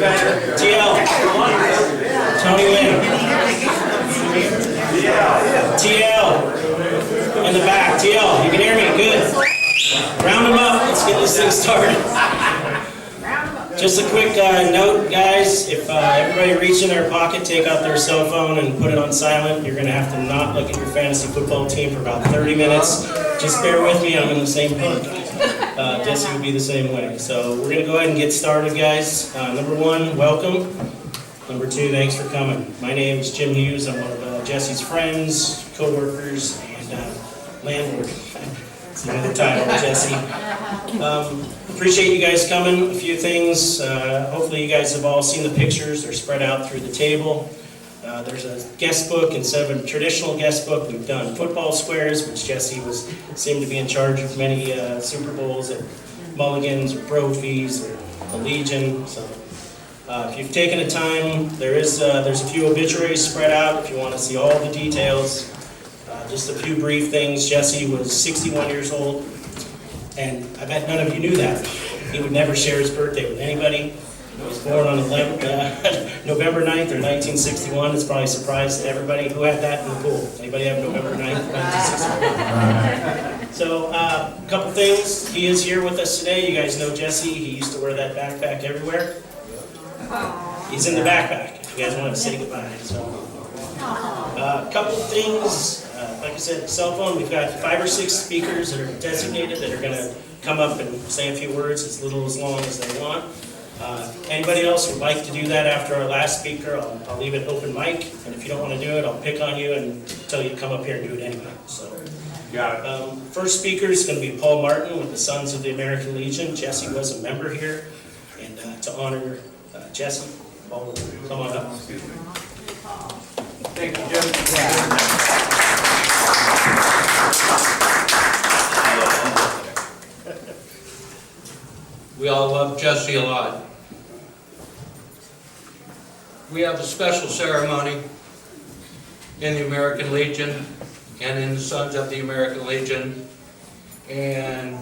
TL. Tony Lynn. TL. In the back. TL. You can hear me? Good. Round them up. Let's get this thing started. Just a quick note, guys. If everybody reach in their pocket, take out their cell phone and put it on silent, you're going to have to not look at your fantasy football team for about 30 minutes. Just bear with me. I'm in the same boat. Jesse will be the same way. So we're going to go ahead and get started, guys. Number one, welcome. Number two, thanks for coming. My name is Jim Hughes. I'm one of Jesse's friends, co-workers, and landlord. That's another title, Jesse. Appreciate you guys coming. A few things. Hopefully you guys have all seen the pictures. They're spread out through the table. There's a guest book. Instead of a traditional guest book, we've done football squares, which Jesse seemed to be in charge of many Super Bowls at Mulligan's or Brophy's or the Legion. So if you've taken the time, there's a few obituaries spread out if you want to see all the details. Just a few brief things. Jesse was 61 years old, and I bet none of you knew that. He would never share his birthday with anybody. He was born on November 9th or 1961. It's probably a surprise to everybody. Who had that in the pool? Anybody have November 9th, 1961? So, a couple things. He is here with us today. You guys know Jesse. He used to wear that backpack everywhere. He's in the backpack if you guys want to say goodbye. So, a couple things. Like I said, cell phone, we've got 5 or 6 speakers that are designated that are going to come up and say a few words, as little as long as they want. Anybody else would like to do that after our last speaker, I'll leave it open mic, and if you don't want to do it, I'll pick on you and tell you to come up here and do it anyway. So, first speaker is going to be Paul Martin with the Sons of the American Legion. Jesse was a member here, and to honor Jesse, Paul, come on up. Thank you, Jim. We all love Jesse a lot. We have a special ceremony in the American Legion and in the Sons of the American Legion, and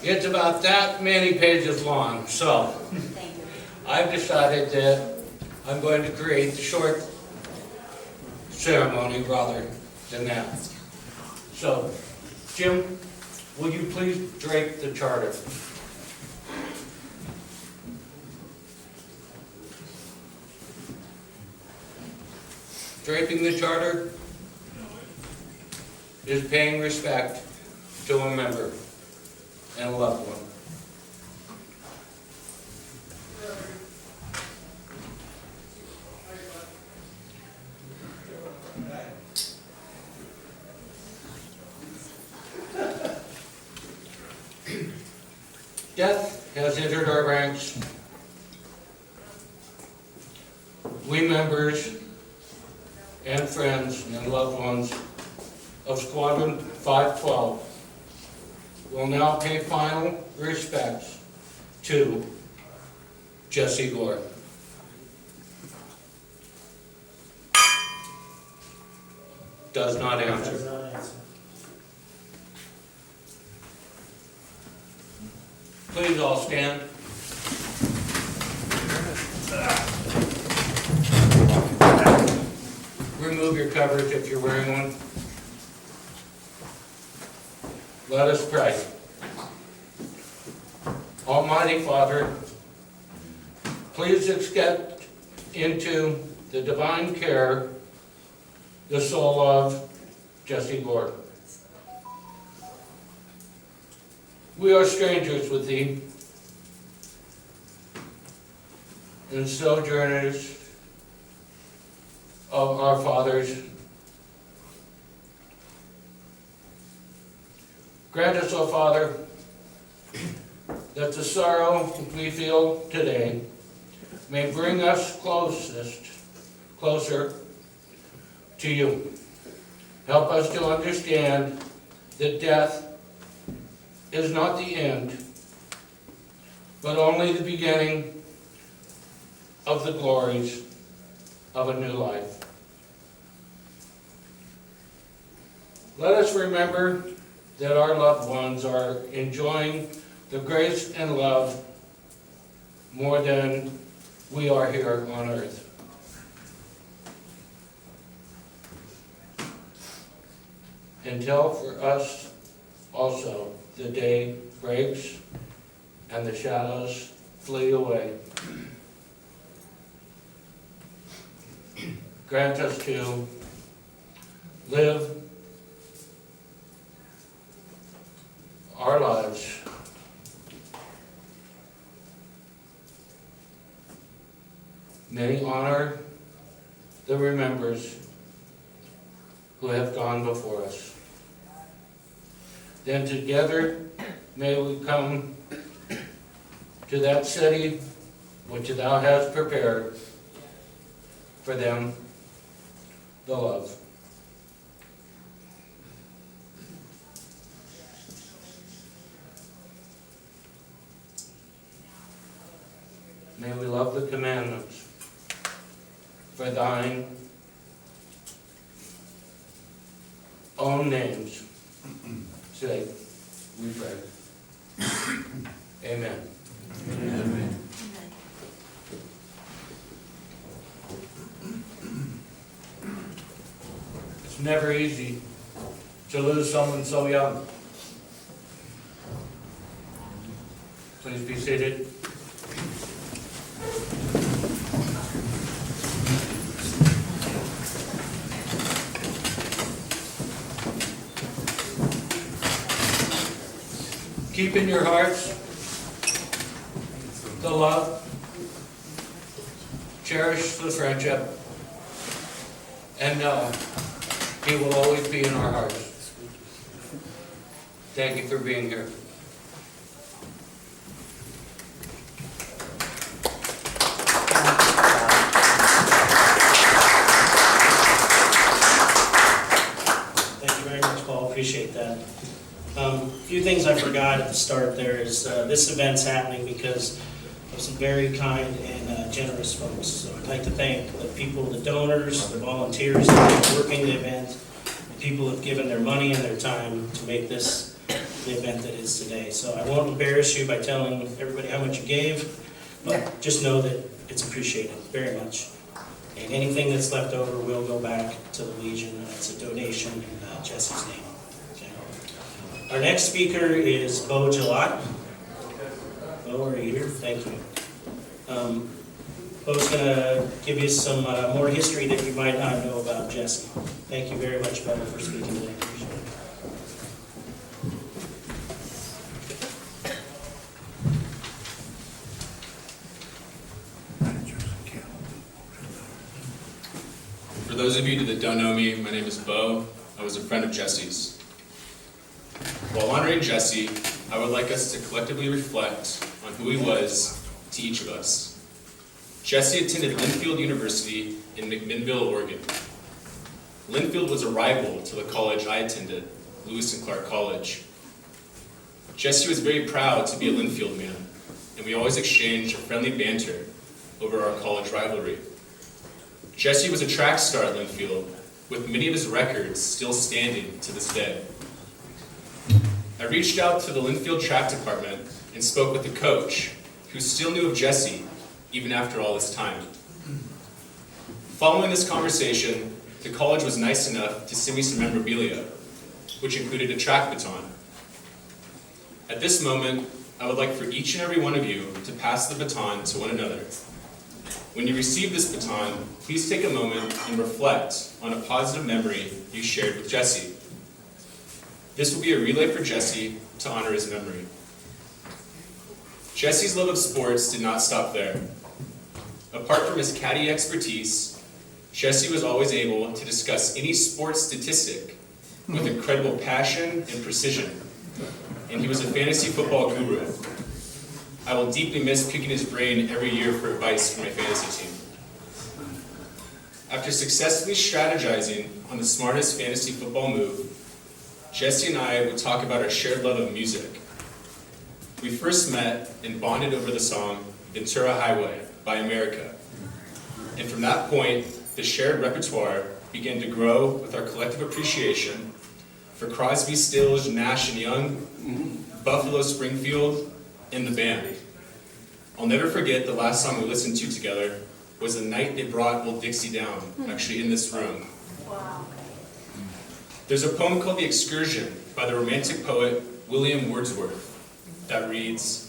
it's about that many pages long. So I've decided that I'm going to create the short ceremony rather than that. So, Jim, will you please drape the charter? Draping the charter is paying respect to a member and a loved one. Death has entered our ranks. We members and friends and loved ones of Squadron 512 will now pay final respects to Jesse Gore. Does not answer. Please all stand. Remove your coverage if you're wearing one. Let us pray. Almighty Father, please accept into the divine care the soul of Jesse Gore. We are strangers with thee, and sojourners of our fathers. Grant us, O Father, that the sorrow we feel today may bring us closer to you. Help us to understand that death is not the end, but only the beginning of the glories of a new life. Let us remember that our loved ones are enjoying the grace and love more than we are here on earth. Until for us also the day breaks and the shadows flee away. Grant us to live our lives may honor the remembers who have gone before us. Then together may we come to that city which thou hast prepared for them, the love. May we love the commandments for thine own name's sake, we pray. Amen. Amen. It's never easy to lose someone so young. Please be seated. Keep in your hearts the love, cherish the friendship, and know He will always be in our hearts. Thank you for being here. Thank you very much, Paul. Appreciate that. A few things I forgot at the start there is this event's happening because of some very kind and generous folks. So I'd like to thank the people, the donors, the volunteers that are working the event, the people who have given their money and their time to make this the event that it is today. So I won't embarrass you by telling everybody how much you gave, but just know that it's appreciated very much. And anything that's left over will go back to the Legion. It's a donation in Jesse's name. Our next speaker is Bo Gillot. Bo, are you here? Thank you. Bo's going to give you some more history that you might not know about Jesse. Thank you very much, Bo, for speaking today. Appreciate it. For those of you that don't know me, my name is Bo. I was a friend of Jesse's. While honoring Jesse, I would like us to collectively reflect on who he was to each of us. Jesse attended Linfield University in McMinnville, Oregon. Linfield was a rival to the college I attended, Lewis and Clark College. Jesse was very proud to be a Linfield man, and we always exchanged friendly banter over our college rivalry. Jesse was a track star at Linfield, with many of his records still standing to this day. I reached out to the Linfield track department and spoke with the coach, who still knew of Jesse even after all this time. Following this conversation, the college was nice enough to send me some memorabilia, which included a track baton. At this moment, I would like for each and every one of you to pass the baton to one another. When you receive this baton, please take a moment and reflect on a positive memory you shared with Jesse. This will be a relay for Jesse to honor his memory. Jesse's love of sports did not stop there. Apart from his caddy expertise, Jesse was always able to discuss any sports statistic with incredible passion and precision, and he was a fantasy football guru. I will deeply miss picking his brain every year for advice for my fantasy team. After successfully strategizing on the smartest fantasy football move, Jesse and I would talk about our shared love of music. We first met and bonded over the song Ventura Highway by America. And from that point, the shared repertoire began to grow with our collective appreciation for Crosby, Stills, Nash & Young, Buffalo Springfield, and the band. I'll never forget the last song we listened to together was the night they brought Old Dixie down, actually in this room. Wow. There's a poem called The Excursion by the Romantic poet William Wordsworth that reads,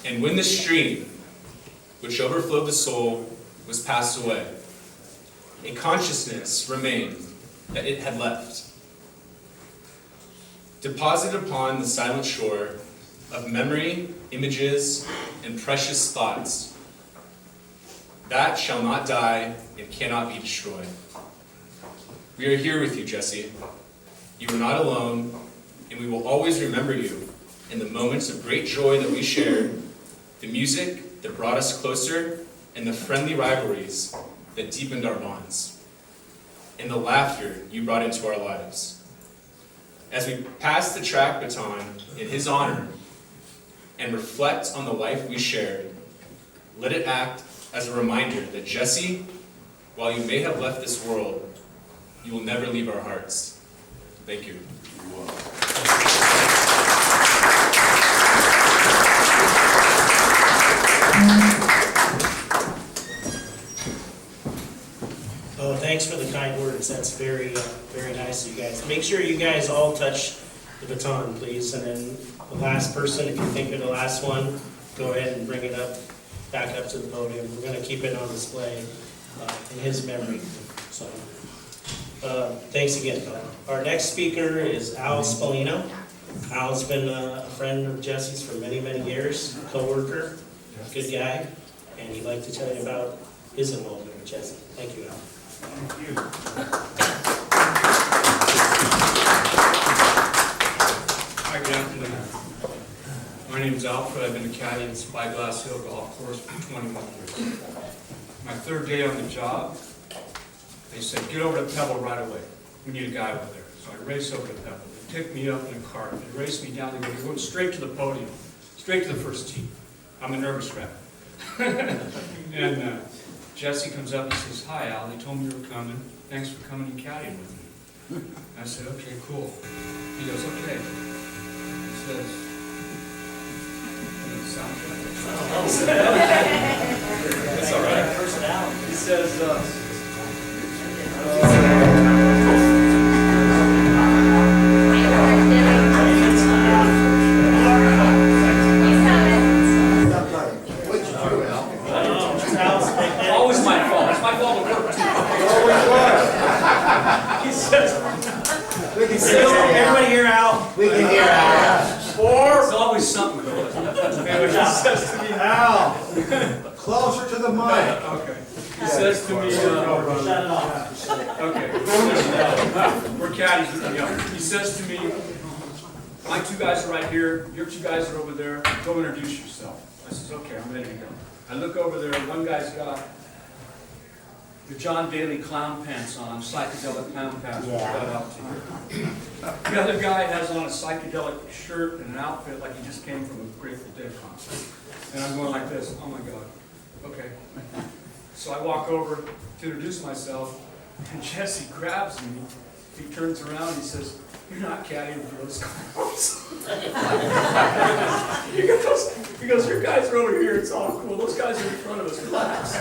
"And when the stream, which overflowed the soul, was passed away, a consciousness remained that it had left, deposited upon the silent shore of memory, images, and precious thoughts, that shall not die and cannot be destroyed." We are here with you, Jesse. You are not alone, and we will always remember you in the moments of great joy that we shared, the music that brought us closer, and the friendly rivalries that deepened our bonds, and the laughter you brought into our lives. As we pass the track baton in his honor and reflect on the life we shared, let it act as a reminder that Jesse, while you may have left this world, you will never leave our hearts. Thank you. Oh, thanks for the kind words. That's very, very nice of you guys. Make sure you guys all touch the baton, please. And then the last person, if you think of the last one, go ahead and bring it up, back up to the podium. We're going to keep it on display in his memory. So, thanks again, Bob. Our next speaker is Al Spallino. Al's been a friend of Jesse's for many, many years, a co-worker, good guy, and he'd like to tell you about his involvement with Jesse. Thank you, Al. Thank you. Hi, good afternoon. My name is Alfred. I've been a caddy in Spyglass Hill Golf Course for 21 years. My third day on the job, they said, get over to Pebble right away. We need a guy over there. So I race over to Pebble. They pick me up in a cart. They race me down. They go, you're going straight to the podium, straight to the first tee. I'm a nervous wreck. And Jesse comes up and says, hi, Al. They told me you were coming. Thanks for coming and caddying with me. I said, okay, cool. He goes, okay. He says, That's all right. Personality. he says, always my fault. It's my fault to work too. He says, Everybody hear Al? We can hear Al. it's always something going on. Anyway, he says to me, Al, closer to the mic. okay. He says to me, Shut it off. okay, we're caddies with me. He says to me, my two guys are right here, your two guys are over there, go introduce yourself. I says, okay, I'm ready to go. I look over there, one guy's got the John Daly clown pants on, psychedelic clown pants. The other guy has on a psychedelic shirt and an outfit like he just came from a Grateful Dead concert. And I'm going like this, oh my God, okay. So I walk over to introduce myself, and Jesse grabs me. He turns around, he says, you're not caddying for those clowns. he goes, your guys are over here, it's all cool. Those guys are in front of us, relax.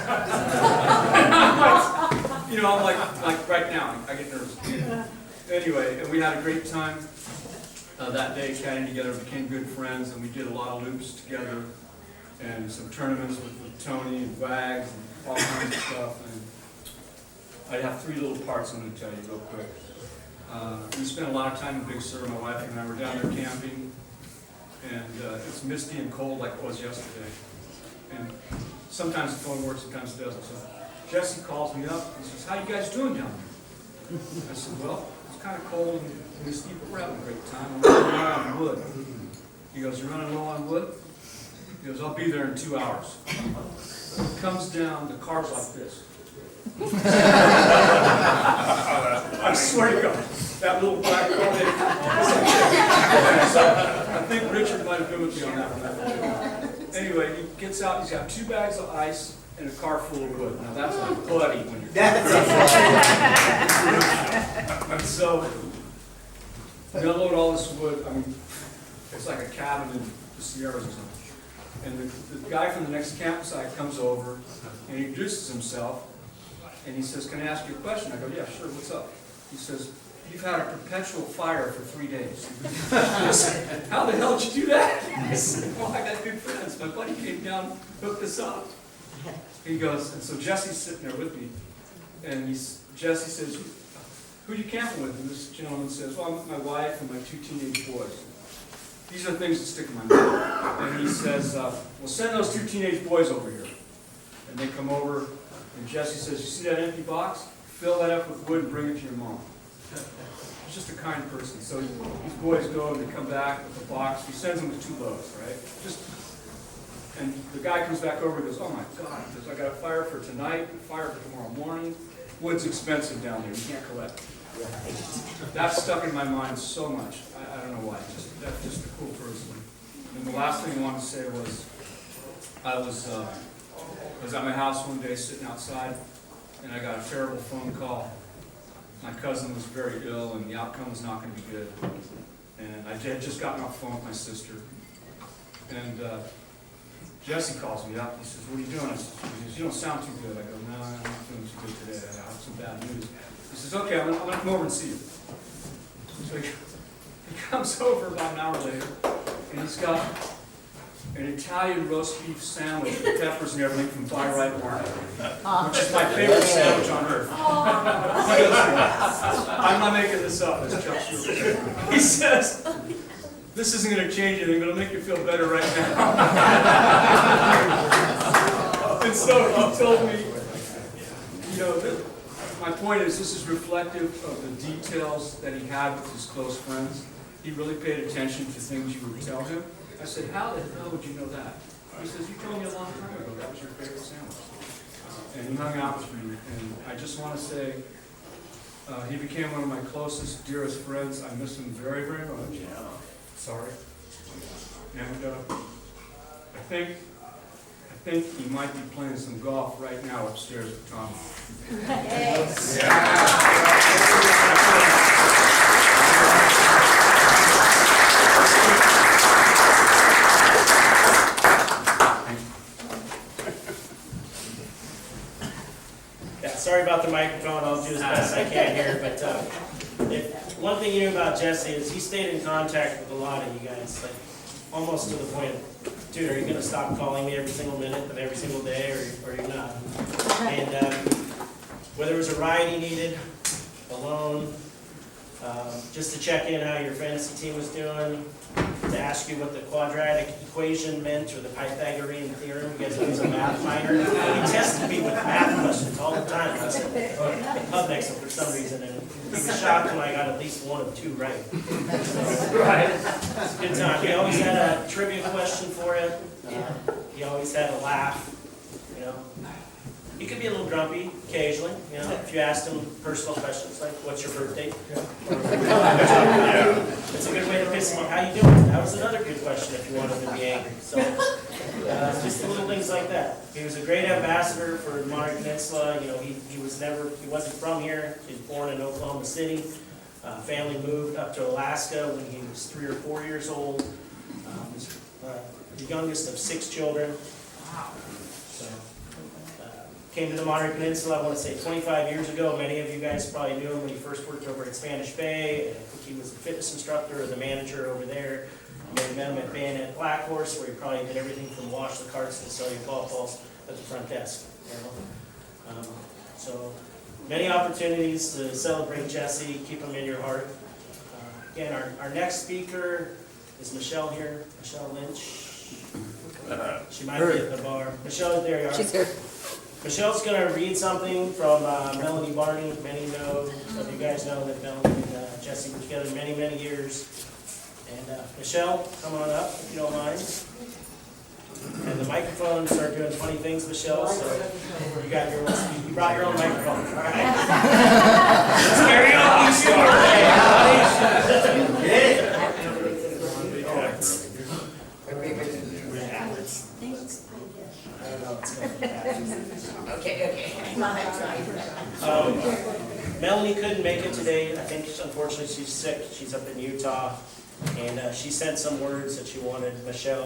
And I'm like right now, I get nervous. Anyway, and we had a great time that day caddying together, became good friends, and we did a lot of loops together, and some tournaments with Tony and Wags and all kinds of stuff. And I have three little parts I'm going to tell you real quick. We spent a lot of time in Big Sur. My wife and I were down there camping, and it's misty and cold like it was yesterday. And sometimes the phone works, sometimes it doesn't. So Jesse calls me up and says, how you guys doing down there? I said, well, it's kind of cold and misty, but we're having a great time. I'm running low on wood. He goes, you're running low on wood? He goes, I'll be there in 2 hours. He comes down, the car's like this. I swear to God, that little black car. I think Richard might have been with me on that one. Anyway, he gets out, he's got 2 bags of ice and a car full of wood. Now that's a buddy when you're And so, we unload all this wood. I mean, it's like a cabin in the Sierras or something. And the guy from the next campsite comes over and he introduces himself. And he says, "Can I ask you a question?" I go, "Yeah, sure, what's up?" He says, "You've had a perpetual fire for 3 days." I said, "How the hell did you do that?" I said, "Well, I got good friends. My buddy came down, hooked us up." He goes, and so Jesse's sitting there with me. And Jesse says, "Who are you camping with?" And this gentleman says, "Well, I'm with my wife and my 2 teenage boys." These are things that stick in my mind. And he says, "Well, send those 2 teenage boys over here." And they come over, and Jesse says, "You see that empty box? Fill that up with wood and bring it to your mom." He's just a kind person. So these boys go and they come back with the box. He sends them with 2 loads, right? And the guy comes back over and goes, "Oh my God," he goes, "I got a fire for tonight, a fire for tomorrow morning. Wood's expensive down there, you can't collect." That stuck in my mind so much. I don't know why. That's just a cool person. And the last thing I wanted to say was, I was at my house one day sitting outside, and I got a terrible phone call. My cousin was very ill, and the outcome was not going to be good. And I had just gotten off the phone with my sister. And Jesse calls me up. He says, "What are you doing?" I says, "You don't sound too good." I go, "No, I'm not feeling too good today. I have some bad news." He says, "Okay, I'm going to come over and see you." So he comes over about an hour later, and he's got an Italian roast beef sandwich with peppers and everything from Buy Right Market, which is my favorite sandwich on earth. I'm not making this up, as Chuck Schumer. He says, "This isn't going to change anything, but it'll make you feel better right now." And so he told me, my point is, this is reflective of the details that he had with his close friends. He really paid attention to things you would tell him. I said, "How the hell would you know that?" He says, "You told me a long time ago that was your favorite sandwich." And he hung out with me, and I just want to say, he became one of my closest, dearest friends. I miss him very, very much. Sorry. And I think he might be playing some golf right now upstairs with Tommy. Yes. Yeah, sorry about the microphone. I'll do as best I can here. But one thing you knew about Jesse is he stayed in contact with a lot of you guys, like almost to the point of, "Dude, are you going to stop calling me every single minute of every single day, or you're not?" And whether it was a ride he needed, a loan, just to check in how your fantasy team was doing, to ask you what the quadratic equation meant, or the Pythagorean theorem. You guys know he's a math minor. He tested me with math questions all the time. I was pub next to him for some reason, and he was shocked when I got at least 1 of 2 right. So, right. It's a good time. He always had a trivia question for you. He always had a laugh. He could be a little grumpy occasionally, if you asked him personal questions like, "What's your birthday?" It's a good way to piss him off. "How you doing?" That was another good question if you wanted him to be angry. So, just little things like that. He was a great ambassador for the Monterey Peninsula. He wasn't from here. He was born in Oklahoma City. Family moved up to Alaska when he was 3 or 4 years old. He was the youngest of 6 children. So, came to the Monterey Peninsula, I want to say 25 years ago. Many of you guys probably knew him when he first worked over at Spanish Bay. I think he was a fitness instructor or the manager over there. You may have met him at Bayonet Black Horse, where he probably did everything from wash the carts to sell your golf balls at the front desk. So many opportunities to celebrate Jesse, keep him in your heart. Again, our next speaker is Michelle here, Michelle Lynch. She might be at the bar. Michelle, there you are. She's here. Michelle's going to read something from Melanie Barney. Many of you guys know that Melanie and Jesse were together many, many years. And Michelle, come on up if you don't mind. And the microphone started doing funny things, Michelle, so you got your own, you brought your own microphone. All right. Let's carry on. You start. Okay. Melanie couldn't make it today. I think, unfortunately, she's sick. She's up in Utah. And she sent some words that she wanted Michelle